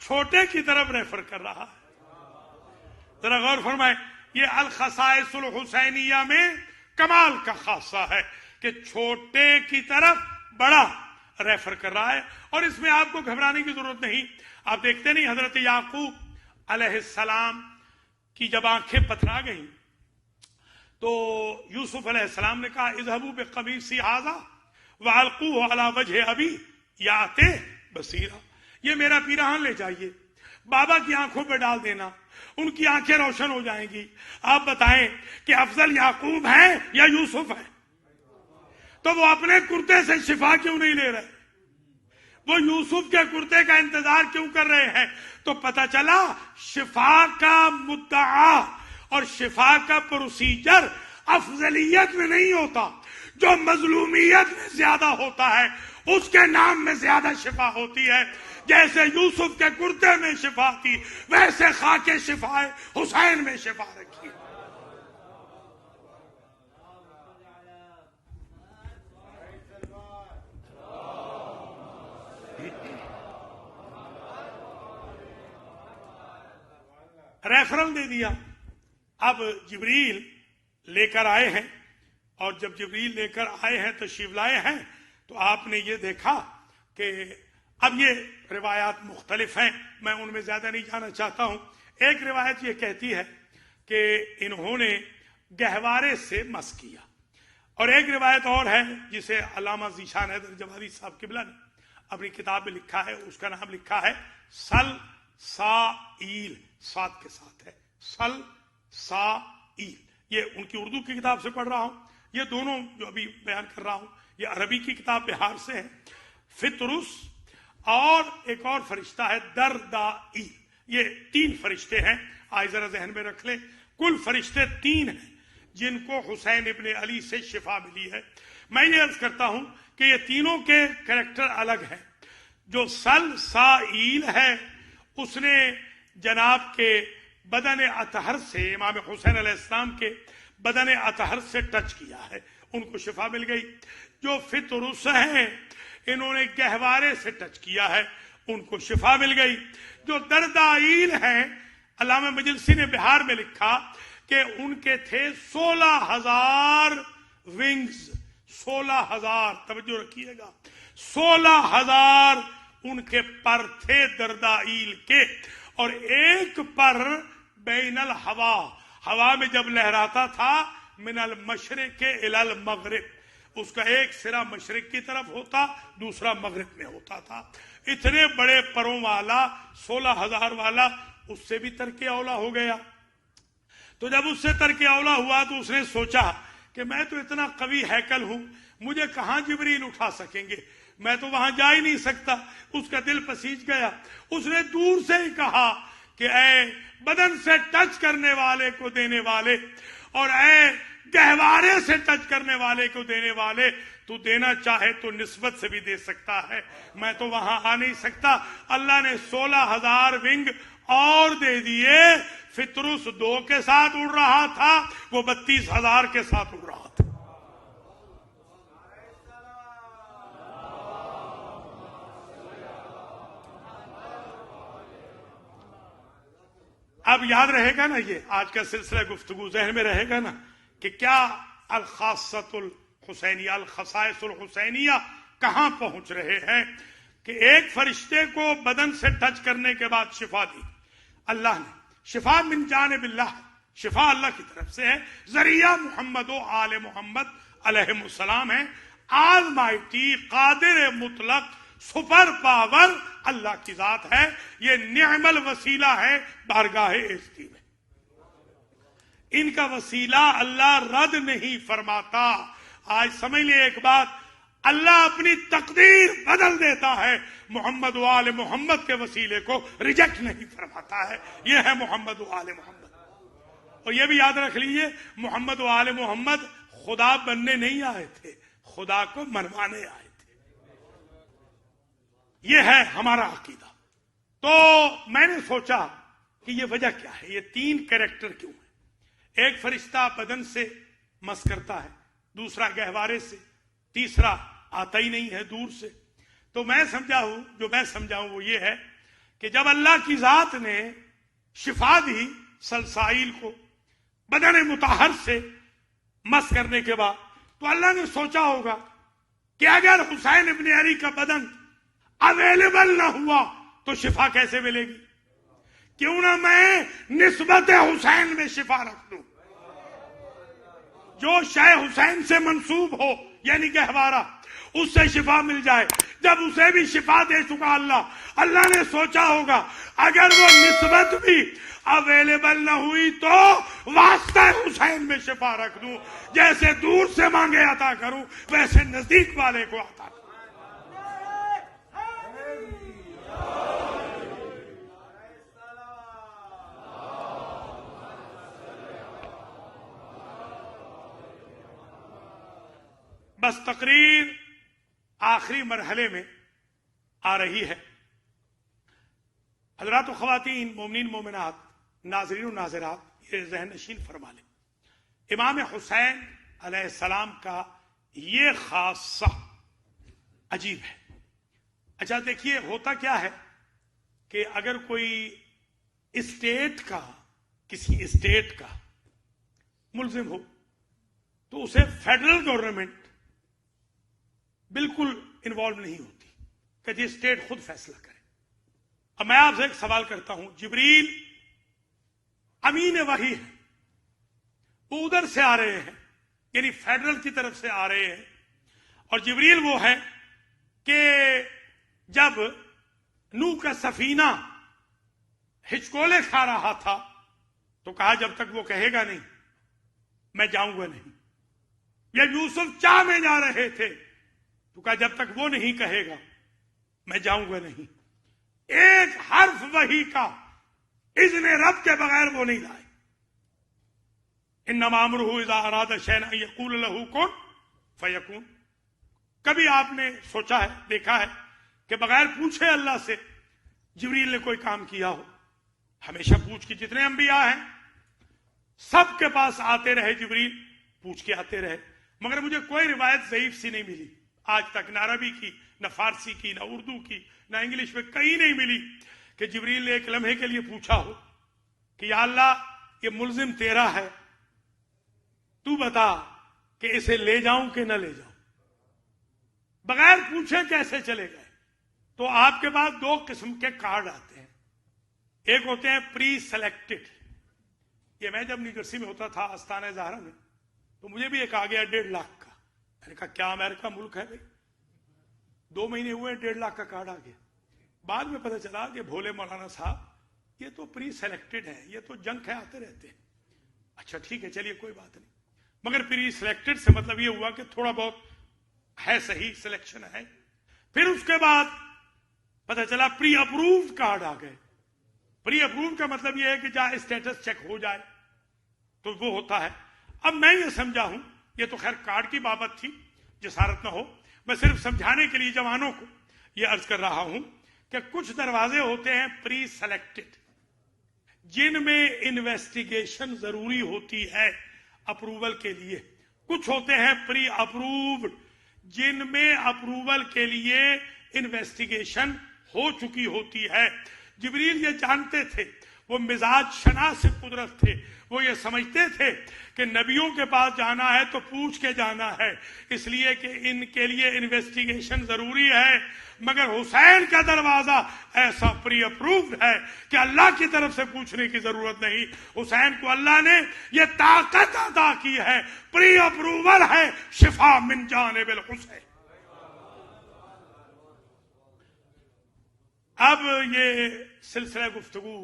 Speaker 1: چھوٹے کی طرف ریفر کر رہا ہے۔ ذرا غور فرمائیں، یہ الخصائص الحسینیہ میں کمال کا خاصہ ہے کہ چھوٹے کی طرف بڑا ریفر کر رہا ہے، اور اس میں آپ کو گھبرانے کی ضرورت نہیں۔ آپ دیکھتے نہیں حضرت یعقوب علیہ السلام کی جب آنکھیں پتھرا گئیں تو یوسف علیہ السلام نے کہا اذهبوا بقمیصی ھذا والقوه علی وجه ابی یأتی بصیرا، یہ میرا پیراہن لے جائیے، بابا کی آنکھوں پہ ڈال دینا، ان کی آنکھیں روشن ہو جائیں گی۔ آپ بتائیں کہ افضل یعقوب ہیں یا یوسف ہیں؟ تو وہ اپنے کرتے سے شفا کیوں نہیں لے رہے؟ وہ یوسف کے کرتے کا انتظار کیوں کر رہے ہیں؟ تو پتہ چلا شفا کا مدعا اور شفا کا پروسیجر افضلیت میں نہیں ہوتا، جو مظلومیت میں زیادہ ہوتا ہے اس کے نام میں زیادہ شفا ہوتی ہے۔ جیسے یوسف کے کرتے میں شفا تھی ویسے خاک شفا حسین میں شفا رکھی۔ ریفرل دے دیا۔ اب جبریل لے کر آئے ہیں، اور جب جبریل لے کر آئے ہیں تشریف لائے ہیں تو آپ نے یہ دیکھا کہ اب یہ روایات مختلف ہیں، میں ان میں زیادہ نہیں جانا چاہتا ہوں۔ ایک روایت یہ کہتی ہے کہ انہوں نے گہوارے سے مس کیا، اور ایک روایت اور ہے جسے علامہ ذیشان حیدر جوادی صاحب قبلہ نے اپنی کتاب میں لکھا ہے، اس کا نام لکھا ہے سل سائیل، سات کے ساتھ ہے، سل سائیل۔ یہ ان کی اردو کی کتاب سے پڑھ رہا ہوں، یہ دونوں جو ابھی بیان کر رہا ہوں یہ عربی کی کتاب بہار سے ہے۔ فطرس اور ایک اور فرشتہ ہے دردائیل، یہ تین فرشتے ہیں، آج ذرا ذہن میں رکھ لیں، کل فرشتے تین ہیں جن کو حسین ابن علی سے شفا ملی ہے۔ میں یہ عرض کرتا ہوں کہ یہ تینوں کے کریکٹر الگ ہیں۔ جو سل سائیل ہے اس نے جناب کے بدن اطہر سے، امام حسین علیہ السلام کے بدن اطہر سے ٹچ کیا ہے، ان کو شفا مل گئی۔ جو فطرس ہیں انہوں نے گہوارے سے ٹچ کیا ہے، ان کو شفا مل گئی۔ جو دردائیل ہیں علامہ مجلسی نے بہار میں لکھا کہ ان کے تھے 16,000 ونگز، 16,000، توجہ رکھیے گا، 16,000 ان کے پر تھے دردائیل کے، اور ایک پر بین الہوا، ہوا میں جب لہراتا تھا من المشرق الی المغرب، اس کا ایک سرا مشرق کی طرف ہوتا دوسرا مغرب میں ہوتا تھا۔ اتنے بڑے پروں والا 16,000 والا اس سے بھی ترک اولا ہو گیا۔ تو جب اس سے ترک اولا ہوا تو اس نے سوچا کہ میں تو اتنا قوی ہیکل ہوں، مجھے کہاں جبریل اٹھا سکیں گے، میں تو وہاں جا ہی نہیں سکتا۔ اس کا دل پسیج گیا، اس نے دور سے ہی کہا کہ اے بدن سے ٹچ کرنے والے کو دینے والے، اور اے گہوارے سے ٹچ کرنے والے کو دینے والے، تو دینا چاہے تو نسبت سے بھی دے سکتا ہے، میں تو وہاں آ نہیں سکتا۔ اللہ نے 16,000 ونگ اور دے دیے۔ فطرس 2 کے ساتھ اڑ رہا تھا، وہ 32,000 کے ساتھ اڑ رہا تھا۔ اب یاد رہے گا نا، یہ آج کا سلسلہ گفتگو ذہن میں رہے گا نا کہ کیا الخاصۃ الحسینیہ، الخصائص الحسینیہ کہاں پہنچ رہے ہیں کہ ایک فرشتے کو بدن سے ٹچ کرنے کے بعد شفا دی اللہ نے. شفا من جانب اللہ، شفا اللہ کی طرف سے ہے، ذریعہ محمد و آل محمد علیہ السلام ہے. آل مائٹی، قادر مطلق، سپر پاور اللہ کی ذات ہے. یہ نعم الوسیلہ ہے بارگاہ عزتی میں. ان کا وسیلہ اللہ رد نہیں فرماتا. آج سمجھ لیں ایک بات، اللہ اپنی تقدیر بدل دیتا ہے، محمد و آل محمد کے وسیلے کو ریجیکٹ نہیں فرماتا ہے. یہ ہے محمد و آل محمد. اور یہ بھی یاد رکھ لیجئے، محمد و آل محمد خدا بننے نہیں آئے تھے، خدا کو منوانے آئے تھے. یہ ہے ہمارا عقیدہ. تو میں نے سوچا کہ یہ وجہ کیا ہے، یہ تین کریکٹر کیوں ہیں؟ ایک فرشتہ بدن سے مس کرتا ہے، دوسرا گہوارے سے، تیسرا آتا ہی نہیں ہے دور سے. تو میں سمجھا ہوں وہ یہ ہے کہ جب اللہ کی ذات نے شفا دی سلسائل کو بدن مطہر سے مس کرنے کے بعد، تو اللہ نے سوچا ہوگا کہ اگر حسین ابن علی کا بدن اویلیبل نہ ہوا تو شفا کیسے ملے گی؟ کیوں نہ میں نسبت حسین میں شفا رکھ دوں، جو شے حسین سے منسوب ہو یعنی گہوارہ، اس سے شفا مل جائے. جب اسے بھی شفا دے چکا اللہ نے سوچا ہوگا اگر وہ نسبت بھی اویلیبل نہ ہوئی تو واسطہ حسین میں شفا رکھ دوں. جیسے دور سے مانگے عطا کروں، ویسے نزدیک والے کو عطا کروں. بس تقریر آخری مرحلے میں آ رہی ہے. حضرات و خواتین، مومنین مومنات، ناظرین و ناظرات، یہ ذہن نشین فرما لیں، امام حسین علیہ السلام کا یہ خاصہ عجیب ہے. اچھا دیکھیے، ہوتا کیا ہے کہ اگر کوئی اسٹیٹ کا، کسی اسٹیٹ کا ملزم ہو تو اسے فیڈرل گورنمنٹ بالکل انوالو نہیں ہوتی کہ یہ اسٹیٹ خود فیصلہ کرے. اب میں آپ سے ایک سوال کرتا ہوں، جبریل امین وحی ہے، وہ ادھر سے آ رہے ہیں، یعنی فیڈرل کی طرف سے آ رہے ہیں، اور جبریل وہ ہے کہ جب نوح کا سفینہ ہچکولے کھا رہا تھا تو کہا جب تک وہ کہے گا نہیں میں جاؤں گا نہیں. یا یوسف چاہ میں جا رہے تھے تو کہا جب تک وہ نہیں کہے گا میں جاؤں گا نہیں. ایک حرف وحی کا اذن رب کے بغیر وہ نہیں لائے. انما امرہ اذا اراد شیئا ان یقول لہ کن فیکون. کبھی آپ نے سوچا ہے، دیکھا ہے کہ بغیر پوچھے اللہ سے جبریل نے کوئی کام کیا ہو؟ ہمیشہ پوچھ کے، جتنے انبیاء ہیں سب کے پاس آتے رہے جبریل، پوچھ کے آتے رہے. مگر مجھے کوئی روایت ضعیف سی نہیں ملی آج تک، نہ عربی کی، نہ فارسی کی، نہ اردو کی، نہ انگلش میں، کہیں نہیں ملی کہ جبریل نے ایک لمحے کے لیے پوچھا ہو کہ یا اللہ یہ ملزم تیرا ہے، تو بتا کہ اسے لے جاؤں کہ نہ لے جاؤں. بغیر پوچھے کیسے چلے گئے؟ تو آپ کے پاس دو قسم کے کارڈ آتے ہیں. ایک ہوتے ہیں پری سلیکٹڈ. یہ میں جب نیو جرسی میں ہوتا تھا آستانہ زہرا میں، تو مجھے بھی ایک آ گیا 1.5 لاکھ کا. میں نے کہا کیا امریکہ ملک ہے بھائی؟ 2 مہینے ہوئے 1.5 لاکھ کا کارڈ آ گیا. بعد میں پتہ چلا کہ بھولے مولانا صاحب یہ تو پری سلیکٹڈ ہے، یہ تو جنگ ہے آتے رہتے ہیں. اچھا ٹھیک ہے، چلیے کوئی بات نہیں. مگر پری سلیکٹڈ سے مطلب یہ ہوا کہ تھوڑا بہت ہے، صحیح سلیکشن ہے. پھر اس کے بعد پتہ چلا پری اپرووڈ کارڈ آ گئے. پری اپرووڈ کا مطلب یہ ہے کہ جہاں اسٹیٹس چیک ہو جائے تو وہ ہوتا ہے. اب میں یہ سمجھا ہوں، یہ تو خیر کارڈ کی بابت تھی، جسارت نہ ہو، میں صرف سمجھانے کے لیے جوانوں کو یہ عرض کر رہا ہوں کہ کچھ دروازے ہوتے ہیں پری سلیکٹڈ جن میں انویسٹیگیشن ضروری ہوتی ہے اپروول کے لیے. کچھ ہوتے ہیں پری اپرووڈ جن میں اپروول کے لیے انویسٹیگیشن ہو چکی ہوتی ہے. جبریل یہ جانتے تھے، وہ مزاج شناس قدرت تھے. وہ یہ سمجھتے تھے کہ نبیوں کے پاس جانا ہے تو پوچھ کے جانا ہے، اس لیے کہ ان کے لیے انویسٹیگیشن ضروری ہے. مگر حسین کا دروازہ ایسا پری اپرووڈ ہے کہ اللہ کی طرف سے پوچھنے کی ضرورت نہیں. حسین کو اللہ نے یہ طاقت عطا کی ہے، پری اپروول ہے، شفا من جانب الحسین. اب یہ سلسلہ گفتگو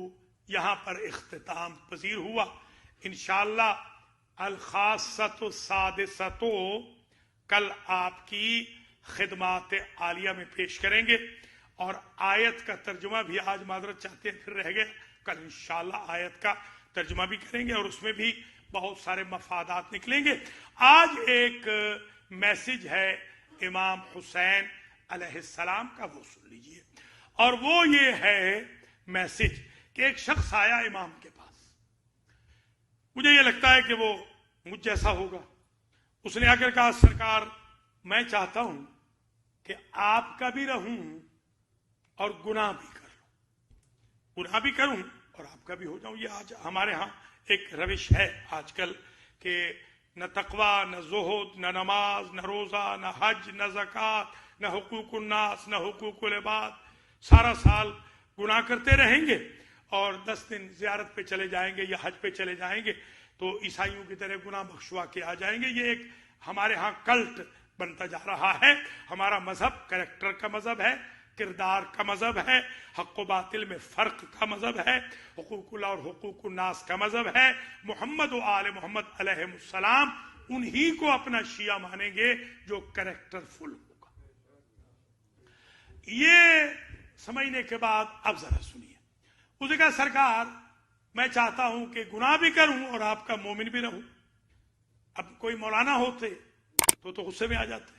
Speaker 1: یہاں پر اختتام پذیر ہوا. انشاءاللہ الخاصۃ السادسۃ کل آپ کی خدمات عالیہ میں پیش کریں گے، اور آیت کا ترجمہ بھی آج معذرت چاہتے ہیں پھر رہ گیا، کل انشاءاللہ آیت کا ترجمہ بھی کریں گے اور اس میں بھی بہت سارے مفادات نکلیں گے. آج ایک میسج ہے امام حسین علیہ السلام کا، وہ سن لیجئے. اور وہ یہ ہے میسج کہ ایک شخص آیا امام کے پاس، مجھے یہ لگتا ہے کہ وہ مجھ جیسا ہوگا. اس نے آ کر کہا سرکار میں چاہتا ہوں کہ آپ کا بھی رہوں اور گناہ بھی کر لوں، گناہ بھی کروں اور آپ کا بھی ہو جاؤں. یہ آج ہمارے ہاں ایک روش ہے آج کل کہ نہ تقوی، نہ زہد، نہ نماز، نہ روزہ، نہ حج، نہ زکوٰۃ، نہ حقوق الناس، نہ حقوق العباد. سارا سال گناہ کرتے رہیں گے اور 10 دن زیارت پہ چلے جائیں گے یا حج پہ چلے جائیں گے تو عیسائیوں کی طرح گناہ بخشوا کے آ جائیں گے. یہ ایک ہمارے ہاں کلٹ بنتا جا رہا ہے. ہمارا مذہب کریکٹر کا مذہب ہے، کردار کا مذہب ہے، حق و باطل میں فرق کا مذہب ہے، حقوق اللہ اور حقوق الناس کا مذہب ہے. محمد و آل محمد علیہ السلام انہی کو اپنا شیعہ مانیں گے جو کریکٹر فل ہوگا. یہ سمجھنے کے بعد اب ذرا سنیے. اس نے کہا سرکار میں چاہتا ہوں کہ گناہ بھی کروں اور آپ کا مومن بھی رہوں. اب کوئی مولانا ہوتے تو غصے میں آ جاتے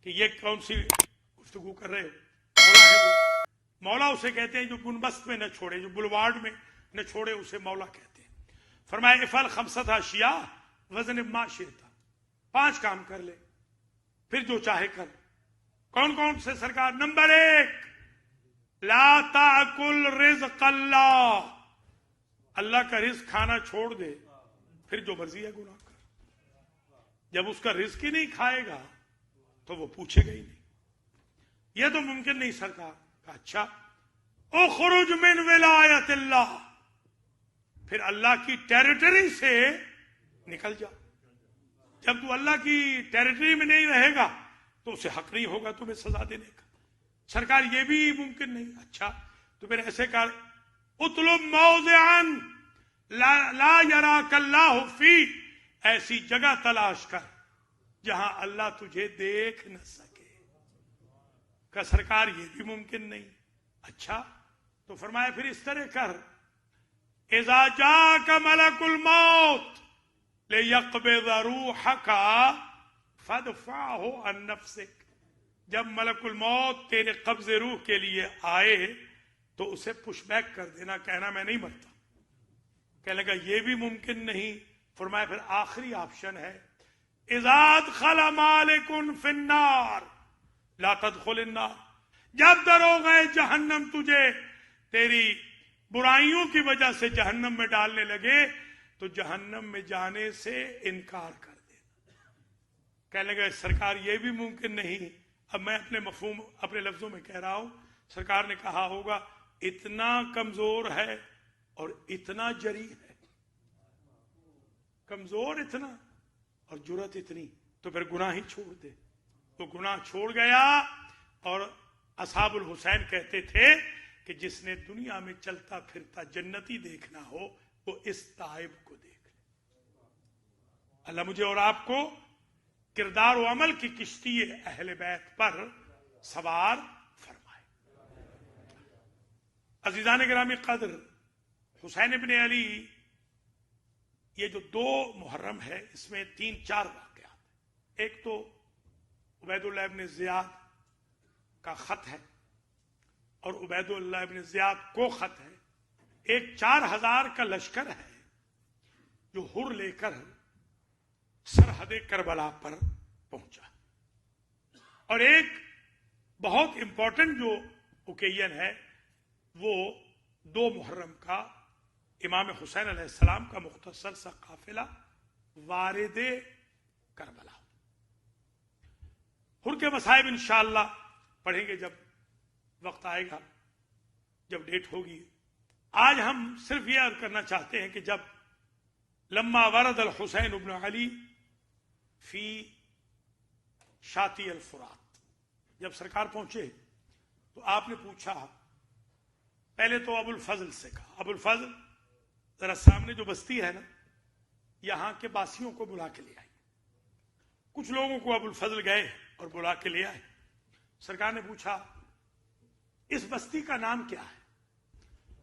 Speaker 1: کہ یہ کون سی گفتگو کر رہے ہو. مولا ہے وہ، مولا اسے کہتے ہیں جو گنبست میں نہ چھوڑے، جو بلوارڈ میں نہ چھوڑے، اسے مولا کہتے ہیں. فرمایا افعل خمسۃ اشیاء وزن ما شئت، 5 کام کر لے پھر جو چاہے کر. کون کون سے سرکار؟ نمبر 1 لا تاکل رزق اللہ، اللہ کا رزق کھانا چھوڑ دے، پھر جو مرضی ہے گناہ کر. جب اس کا رزق ہی نہیں کھائے گا تو وہ پوچھے گا ہی نہیں. یہ تو ممکن نہیں سرکار. اچھا اخرج من ولایت اللہ، پھر اللہ کی ٹیریٹری سے نکل جا. جب تو اللہ کی ٹیریٹری میں نہیں رہے گا تو اسے حق نہیں ہوگا تمہیں سزا دینے کا. سرکار یہ بھی ممکن نہیں. اچھا تو پھر ایسے کر اطلب موضعا لا یراک اللہ فی، ایسی جگہ تلاش کر جہاں اللہ تجھے دیکھ نہ سکے. کہ سرکار یہ بھی ممکن نہیں. اچھا تو فرمایا پھر اس طرح کر اذا جاک ملک الموت لیقبض روحک فادفعہ عن نفسک، جب ملک الموت تیرے قبض روح کے لیے آئے تو اسے پش بیک کر دینا، کہنا میں نہیں مرتا. کہنے لگا یہ بھی ممکن نہیں. فرمایا پھر آخری آپشن ہے اذا ادخل مالک فی النار لا تدخل النار، جب دروغہ جہنم تجھے تیری برائیوں کی وجہ سے جہنم میں ڈالنے لگے تو جہنم میں جانے سے انکار کر دینا. کہنے لگا سرکار یہ بھی ممکن نہیں. اب میں اپنے مفہوم اپنے لفظوں میں کہہ رہا ہوں. سرکار نے کہا ہوگا اتنا کمزور ہے اور اتنا جری ہے، کمزور اتنا اور جرت اتنی، تو پھر گناہ ہی چھوڑ دے. وہ گناہ چھوڑ گیا. اور اصحاب الحسین کہتے تھے کہ جس نے دنیا میں چلتا پھرتا جنتی دیکھنا ہو وہ اس تائب کو دیکھ لے. اللہ مجھے اور آپ کو کردار و عمل کی کشتی اہل بیت پر سوار فرمائے. عزیزان گرامی قدر، حسین ابن علی یہ جو 2 محرم ہے اس میں 3-4 واقعات ہیں. ایک تو عبید اللہ ابن زیاد کا خط ہے اور عبید اللہ ابن زیاد کو خط ہے. ایک 4000 کا لشکر ہے جو ہر لے کر سرحد کربلا پر پہنچا. اور ایک بہت امپورٹنٹ جو اوکیزن ہے وہ 2 محرم کا امام حسین علیہ السلام کا مختصر سا قافلہ وارد کربلا. حر کے مصائب انشاءاللہ پڑھیں گے جب وقت آئے گا، جب ڈیٹ ہوگی. آج ہم صرف یہ عرض کرنا چاہتے ہیں کہ جب لما ورد الحسین ابن علی فی شاطی الفرات، جب سرکار پہنچے تو آپ نے پوچھا، پہلے تو ابو الفضل سے کہا، ابو الفضل ذرا سامنے جو بستی ہے نا یہاں کے باسیوں کو بلا کے لے آئی. کچھ لوگوں کو ابو الفضل گئے اور بلا کے لے آئے. سرکار نے پوچھا اس بستی کا نام کیا ہے؟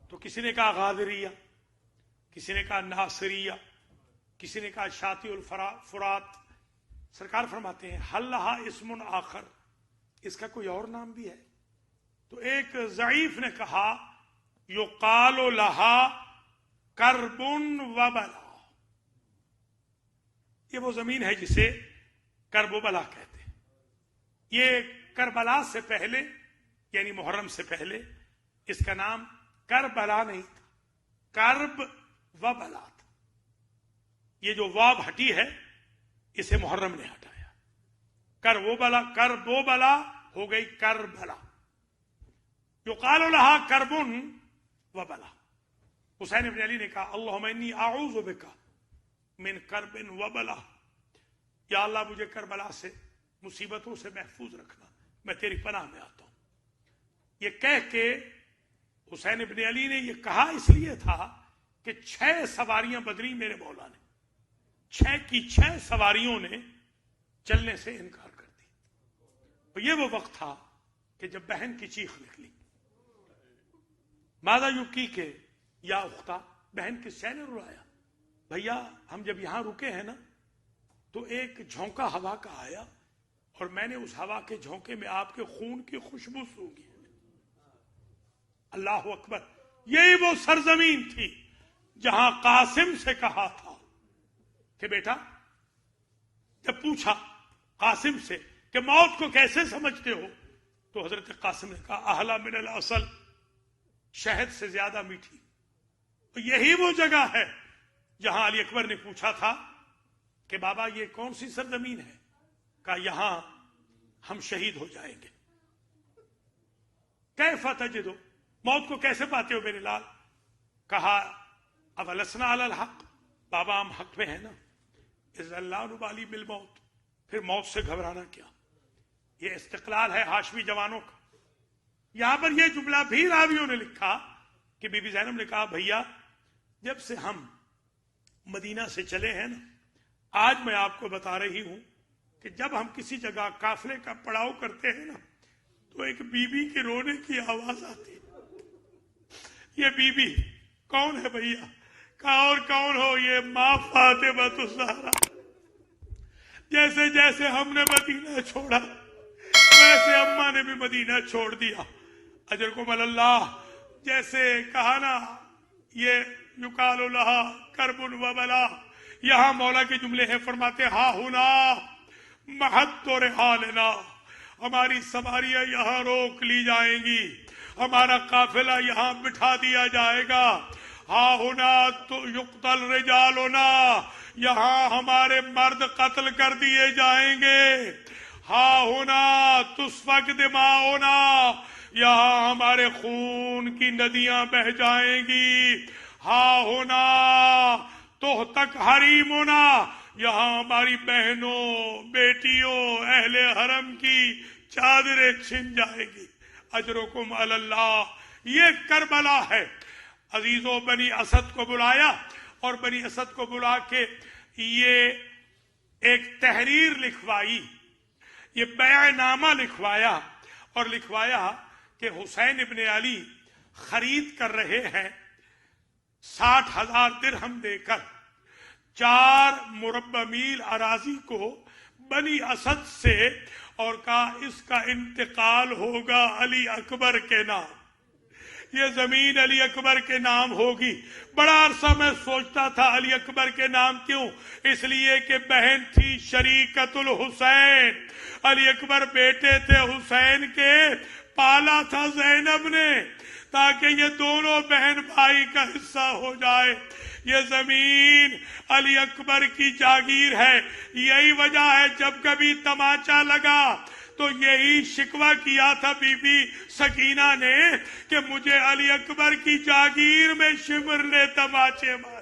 Speaker 1: تو کسی نے کہا غادریہ، کسی نے کہا ناصریہ، کسی نے کہا شاطی الفرات. سرکار فرماتے ہیں حل لہا اسم آخر، اس کا کوئی اور نام بھی ہے؟ تو ایک ضعیف نے کہا یقال لہا کرب و بلا، یہ وہ زمین ہے جسے کرب و بلا کہتے ہیں. یہ کربلا سے پہلے یعنی محرم سے پہلے اس کا نام کربلا نہیں تھا، کرب و بلا تھا. یہ جو واب ہٹی ہے اسے محرم نے ہٹایا، کرب و بلا ہو گئی کربلا. یقال لہا کرب و بلا. حسین ابن علی نے کہا اللہم انی اعوذ بک من کرب و بلا، یا اللہ مجھے کربلا سے مصیبتوں سے محفوظ رکھنا، میں تیری پناہ میں آتا ہوں. یہ کہہ کے حسین ابن علی نے یہ کہا اس لیے تھا کہ 6 سواریاں بدری میرے مولا نے، 6 کی 6 سواریوں نے چلنے سے انکار کر دی. تو یہ وہ وقت تھا کہ جب بہن کی چیخ نکلی، ماذا یبکی کے یا اختہ، بہن کس شے نے رلایا؟ بھیا ہم جب یہاں رکے ہیں نا تو ایک جھونکا ہوا کا آیا اور میں نے اس ہوا کے جھونکے میں آپ کے خون کی خوشبو سونگھی. اللہ اکبر. یہی وہ سرزمین تھی جہاں قاسم سے کہا تھا کہ بیٹا، جب پوچھا قاسم سے کہ موت کو کیسے سمجھتے ہو تو حضرت قاسم نے کہا احلی من العسل، شہد سے زیادہ میٹھی. تو یہی وہ جگہ ہے جہاں علی اکبر نے پوچھا تھا کہ بابا یہ کون سی سرزمین ہے؟ کہا یہاں ہم شہید ہو جائیں گے. کیف تجدو، موت کو کیسے پاتے ہو میرے لال؟ کہا اولسنا علی الحق، بابا ہم حق میں ہیں نا. اذ لا نبالی بالموت، پھر موت سے گھبرانا کیا. یہ استقلال ہے ہاشمی جوانوں کا. یہاں پر یہ جملہ بھی راویوں نے لکھا کہ بی بی زینب نے کہا بھیا جب سے ہم مدینہ سے چلے ہیں نا، آج میں آپ کو بتا رہی ہوں کہ جب ہم کسی جگہ قافلے کا پڑاؤ کرتے ہیں نا تو ایک بی بی کے رونے کی آواز آتی. یہ بی بی کون ہے بھیا؟ کہا اور کون ہو، یہ ماں فاطمہ الزہرا. جیسے جیسے ہم نے مدینہ چھوڑا ویسے اماں نے بھی مدینہ چھوڑ دیا. اجرکم اللہ. جیسے کہا نا یہ یقال لہا کرب و بلا، یہاں مولا کے جملے ہیں، فرماتے ہا ہونا محت و رحالنا، ہماری سواریاں یہاں روک لی جائیں گی، ہمارا قافلہ یہاں بٹھا دیا جائے گا. ہا ہونا تو یقتل رجالنا، یہاں ہمارے مرد قتل کر دیے جائیں گے. ہا ہونا تسفک دماؤنا، یہاں ہمارے خون کی ندیاں بہ جائیں گی. ہا ہونا تو تک حریمنا، یہاں ہماری بہنوں بیٹیوں اہل حرم کی چادریں چھن جائیں گی. اجرکم علی اللہ. یہ کربلا ہے. عزیزوں بنی اسد کو بلایا اور بنی اسد کو بلا کے یہ ایک تحریر لکھوائی، یہ بیع نامہ لکھوایا اور لکھوایا کہ حسین ابن علی خرید کر رہے ہیں 60,000 درہم دے کر 4 مربع میل اراضی کو بنی اسد سے، اور کہا اس کا انتقال ہوگا علی اکبر کے نام، یہ زمین علی اکبر کے نام ہوگی. بڑا عرصہ میں سوچتا تھا علی اکبر کے نام کیوں؟ اس لیے کہ بہن تھی شریکت الحسین، علی اکبر بیٹے تھے حسین کے، پالا تھا زینب نے. تاکہ یہ دونوں بہن بھائی کا حصہ ہو جائے۔ یہ زمین علی اکبر کی جاگیر ہے۔ یہی وجہ ہے جب کبھی تماچا لگا تو یہی شکوہ کیا تھا بی بی سکینہ نے کہ مجھے علی اکبر کی جاگیر میں شمر نے تماچے مار۔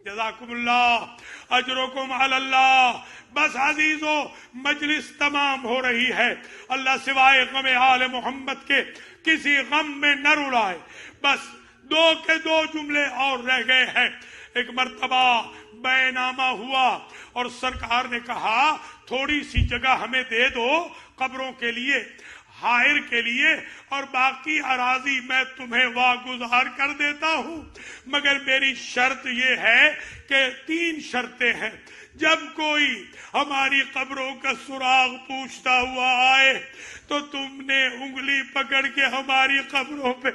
Speaker 1: جزاکم اللہ، اجرکم علی اللہ۔ بس عزیزو، مجلس تمام ہو رہی ہے، اللہ سوائے غم آل محمد کے کسی غم میں نہ رلائے۔ بس دو کے دو جملے اور رہ گئے ہیں۔ ایک مرتبہ بیع نامہ ہوا اور سرکار نے کہا تھوڑی سی جگہ ہمیں دے دو قبروں کے لیے، حائر کے لیے، اور باقی اراضی میں تمہیں واگزار کر دیتا ہوں، مگر میری شرط یہ ہے کہ 3 شرطیں ہیں۔ جب کوئی ہماری قبروں کا سراغ پوچھتا ہوا آئے تو تم نے انگلی پکڑ کے ہماری قبروں پہ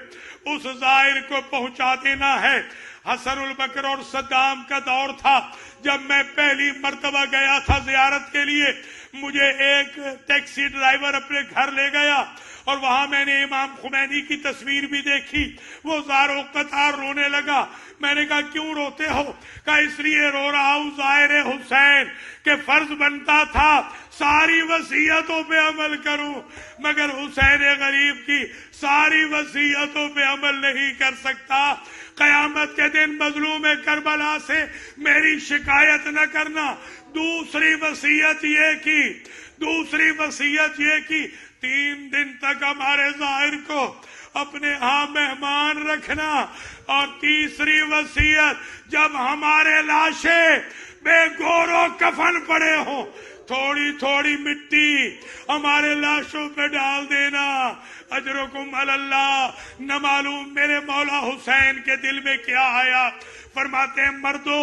Speaker 1: اس زائر کو پہنچا دینا ہے۔ حسن البکر اور صدام کا دور تھا، جب میں پہلی مرتبہ گیا تھا زیارت کے لیے، مجھے ایک ٹیکسی ڈرائیور اپنے گھر لے گیا اور وہاں میں نے امام خمینی کی تصویر بھی دیکھی۔ وہ زار و قطار رونے لگا۔ میں نے کہا کیوں روتے ہو؟ کہا اس لیے رو رہا ہوں ظاہر حسین کہ فرض بنتا تھا ساری وصیتوں پہ عمل کروں، مگر حسین غریب کی ساری وصیتوں پہ عمل نہیں کر سکتا۔ قیامت کے دن مظلوم کربلا سے میری شکایت نہ کرنا۔ دوسری وصیت یہ کی 3 دن تک ہمارے ظاہر کو اپنے ہاں مہمان رکھنا، اور تیسری وصیت جب ہمارے لاشیں بے گور و کفن پڑے ہوں تھوڑی تھوڑی مٹی ہمارے لاشوں پہ ڈال دینا۔ اجرکم علی اللہ۔ نہ معلوم میرے مولا حسین کے دل میں کیا آیا، فرماتے ہیں مردو،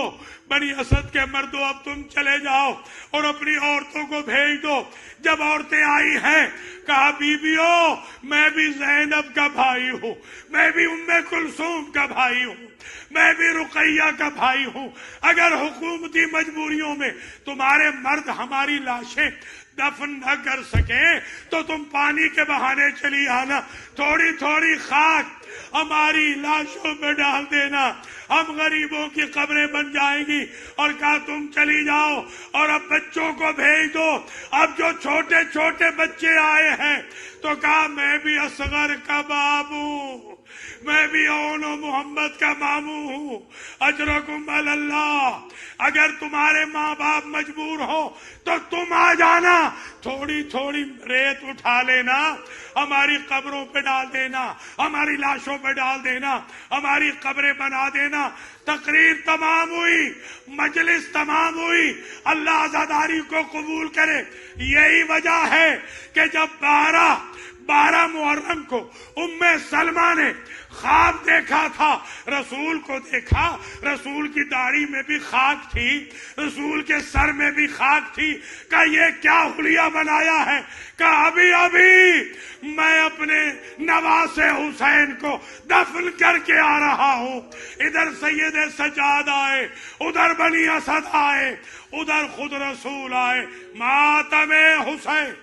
Speaker 1: بنی اسد کے مردو، اب تم چلے جاؤ اور اپنی عورتوں کو بھیج دو۔ جب عورتیں آئی ہیں کہا بیبیوں میں بھی زینب کا بھائی ہوں، میں بھی ام کلثوم کا بھائی ہوں، میں بھی رقیہ کا بھائی ہوں۔ اگر حکومتی مجبوریوں میں تمہارے مرد ہماری لاشیں دفن نہ کر سکے تو تم پانی کے بہانے چلی آنا، تھوڑی تھوڑی خاک ہماری لاشوں پہ ڈال دینا، ہم غریبوں کی قبریں بن جائیں گی۔ اور کہا تم چلی جاؤ اور اب بچوں کو بھیج دو۔ اب جو چھوٹے چھوٹے بچے آئے ہیں تو کہا میں بھی اصغر کا باپ ہوں، میں بھی اون و محمد کا ماموں ہوں۔ اجرکم علی اللہ۔ اگر تمہارے ماں باپ مجبور ہو تو تم آ جانا، تھوڑی تھوڑی ریت اٹھا لینا، ہماری قبروں پہ ڈال دینا، ہماری لاشوں پہ ڈال دینا، ہماری قبریں بنا دینا۔ تقریر تمام ہوئی، مجلس تمام ہوئی، اللہ عزاداری کو قبول کرے۔ یہی وجہ ہے کہ جب 12 محرم کو ام سلمہ نے خواب دیکھا تھا، رسول کو دیکھا، رسول کی داڑھی میں بھی خاک تھی، رسول کے سر میں بھی خاک تھی۔ کہ یہ کیا حلیہ بنایا ہے؟ کہ ابھی میں اپنے نواسے حسین کو دفن کر کے آ رہا ہوں۔ ادھر سید سجاد آئے، ادھر بنی اسد آئے، ادھر خود رسول آئے۔ ماتم حسین